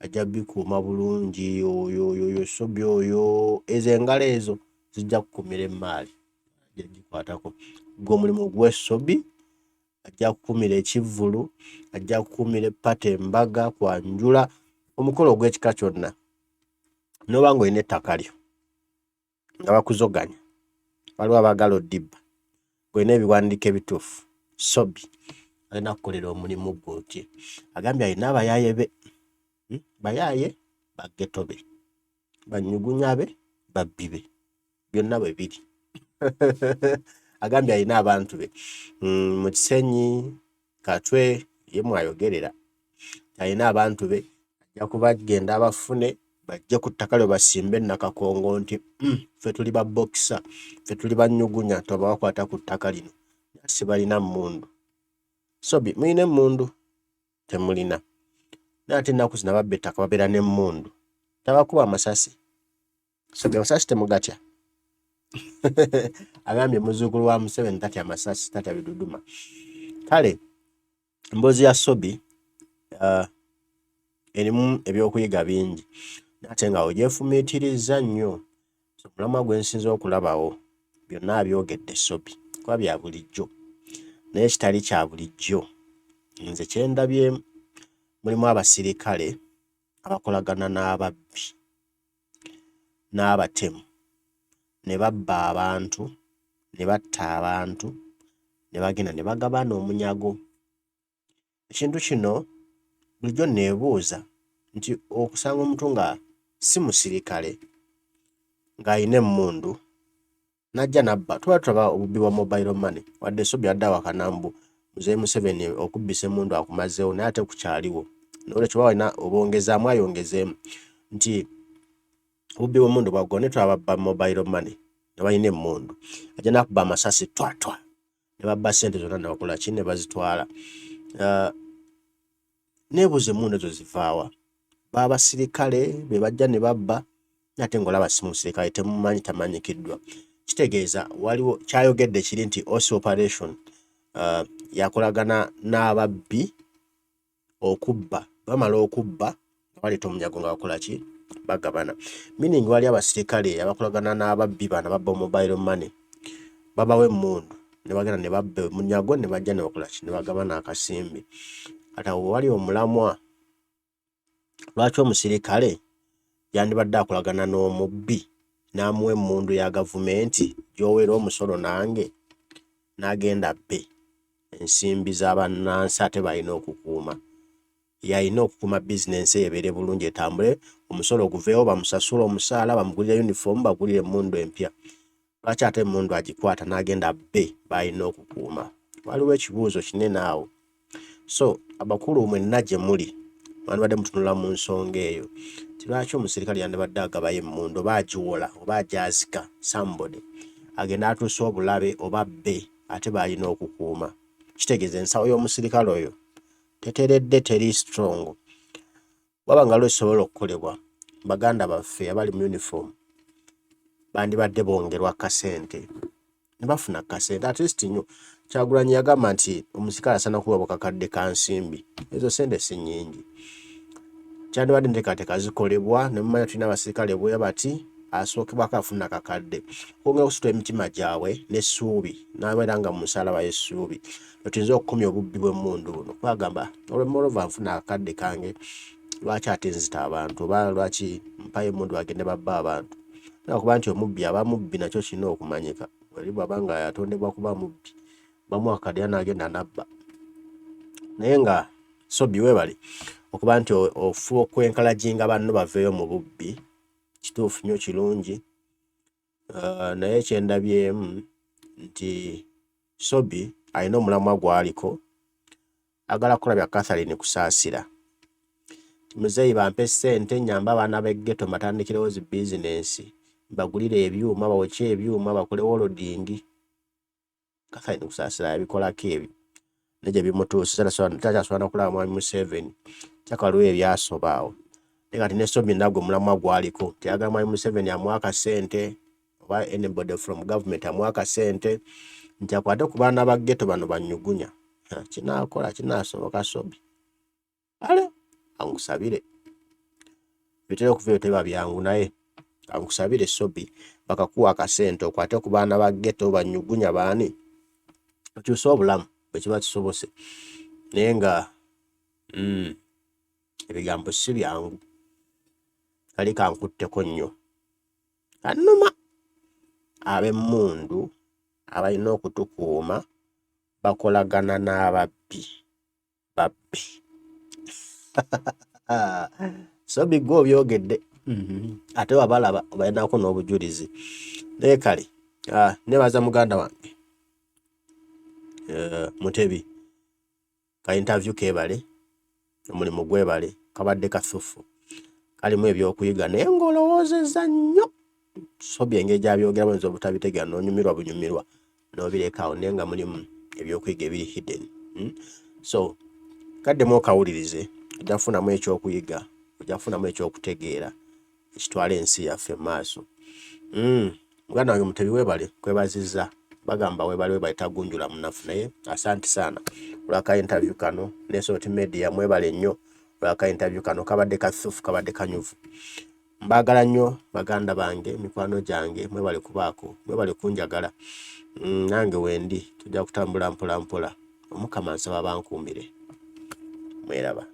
Speaker 1: ajja bikuuma bulungi oyo Sobi oyo ezo engalo ezo zijja kukumira emaali ajja gikwatako gw'omulimu gwe Sobi ajja kukumira ekivvulu ajja kukumira epata embaga kwanjula omukolo ogw'ekika kyonna n'obanga olina ettaka lyo nga bakuzoganya waliwo abagala oddibba gwena ebiwandiiko ebituufu Sobi alina kukolera omulimu gwe otye. Agambye alina abayaaye be bayaaye baggeto be banyugunya be babbi be byonna bwe biri agambye alina abantu be mu Kisenyi Katwe ye mwayogerera alina abantu be ajja kubagenda abafune bajje ku ttaka lyo basimbe Nakakongo nti ffe tuli babbokisa ffe tuli banyugunya tobawakwata ku ttaka lino si balina mmundu. Sobi mulina emmundu temulina naye ate ennaku zino ababba ettaka babeera n'emmundu tabakuba amasasi Sobi amasasi temugatya agambye muzzukulu wa Museveni tatya amasasi tatya biduduma. Kale emboozi ya Sobi erimu ebyokuyiga bingi ate nga ogyefumiitiriza nnyo. Omulamwa gwe nsinza okulabawo byonna abyogedde Sobi kuba bya bulijjo naye kitali kya bulijjo. Nze kye ndabye mulimu abasirikale abakolagana n'ababbi n'abatemu ne babba abantu ne batta abantu ne bagenda ne bagabana omunyago. Ekintu kino bulijjo neebuuza nti okusanga omuntu nga si musirikale ng'ayina emmundu najja nabba, tuba tulaba obubbi bwa mobile money wadde Sobi adde awakanambu Muzeeyi Museveni okubbisa emmundu akumazeewo naye ate kukyaliwo. N'olwekyo walina obongezaamu ayongezeemu nti obubbi bw'emmundu bwaggwa ne twababba mobile money ne balina emmundu ajja n'akuba amasasi twatwa ne babba ssente zonna ne bakola ki ne bazitwala. Neebuuza emmundu ezo zivaawa? Basirikale be bajja ne babba ate ng'olaba si musirikale temumanyi tamanyikiddwa. Kitegeeza waliwo kyayogedde kiri nti OSI operation yakolagana n'ababbi okubba, bamala okubba baleeta omunyago nga bakola ki bagabana. Meaning wali abasirikale abakolagana n'ababbi bana babba mobile money babawa emmundu ne bagenda ne babba omunyago ne bajja ne bakola ki ne bagabana akasimbi. Kati awo wali omulamwa lwaki omusirikale yandibadde akolagana n'omubbi n'amuwa emmundu ya gavumenti gy'oweera omusolo nange n'agenda bbe ensimbi z'abannansi ate balina okukuuma. Yalina okukuuma bizinensi ebeere bulungi etambule, omusolo guveewo, bamusasula omusaala, bamugulire uniform, bagulire emmundu empya. Lwaki ate emmundu agikwata n'agenda bbe balina okukuuma? Waliwo ekibuuzo kinene awo. So abakulu mwenna gye muli mwandibadde mutunula mu nsonga eyo ti lwaki omusirikale yandibadde agabayo emmundu oba agiwola oba agyazika somebody agenda atuusa obulabe oba bbe ate balina okukuuma. Kitegeeza ensawo y'omusirikale oyo teteredde, teri strong. Waba nga lwesobola okukolebwa baganda baffe abali mu uniform bandibadde bongerwa kasente ne bafuna kasente at least nnyo. Kyagulanyi yagamba nti omusirikale asaana kuweebwa kakadde ka nsimbi, ezo sente si nnyingi. Kyandibadde enteekateeka zikolebwa ne mumanya tulina abasirikale bwe bati asookebwako afuna kakadde kwongera okusitula emitima gyabwe n'essuubi n'abeera nga mu nsalaba y'essuubi tuyinza okukomya obubbi bw'emmundu buno kwagamba olw'emolova nfuna akakadde kange lwaki ate nzita abantu oba lwaki mpayo emmundu bagende babba abantu. Kuba nti omubbi aba mubbi nakyo kirina okumanyika. Wali bw'aba nga yatondebwa kuba mubbi bamuwa akadde n'agenda nabba. Naye nga Sobi weebali okuba nti ofuba okwenkalajinga banno baveeyo mu bubbi kituufu nnyo kirungi. Naye kyendabyemu nti Sobi alina omulamwa gwaliko agala kukola bya Catherine kusaasira. Muzeeyi bampe ssente nyamba abaana b'eggeto mbatandikirewo zi bizinensi bagulire ebyuma bawekye ebyuma bakolewo loading. Catherine kusaasira yabikolako ebyo ne gye bimutuusa takyasobola kulaba mwami Museveni kyakaliwo ebyasoba awo. Naye kati ne Sobi nagwe omulamwa gwaliko teyagala mwami Museveni amuwa akasente oba anybody from government amuwa akasente nti akwate ku baana ba ghetto bano banyugunya. Kinaakola kinaasoboka Sobi ale angusabire bitera okuvayo teba byangu naye angusabire Sobi bakakuwa akasente okwate ku baana ba ghetto banyugunya baani okyusa obulamu bwe kiba kisobose. Naye nga ebigambo si byangu kali kankutteko nnyo kannuma ab'emmundu abalina okutukuuma bakolagana n'ababbi Sobi gwe obyogedde ate wabalaba obalinako n'obujulizi. Naye kale nebaza muganda wange Mutebi ka interview kebale omulimu gwebale kabadde kasufu kalimu ebyokuyiga naye ng'olowoozezza nnyo. Sobi engeri gy'abyogeramu oyinza obutabitegeera n'onyumirwa bunyumirwa n'obirekawo naye nga mulimu ebyokuyiga ebiri hidden. So kaddemu okawulirize ojja kufunamu ekyokuyiga, ojja kufunamu ekyokutegeera ekitwala ensi yaffe maaso. Muganda wange Mutebi weebale kwebazizza bagamba weebale tagunjula munafu naye asante sana olwaka interview kano ne Soti Media mwebale nnyo olwaka interview kano kabadde kasufu kabadde kanyuvu. mbagala nnyo baganda bange mikwano gyange mwebale kubaako mwebale kunjagala nange wendi tujja kutambula mpola mpola omukama nsaba bankuumire mweraba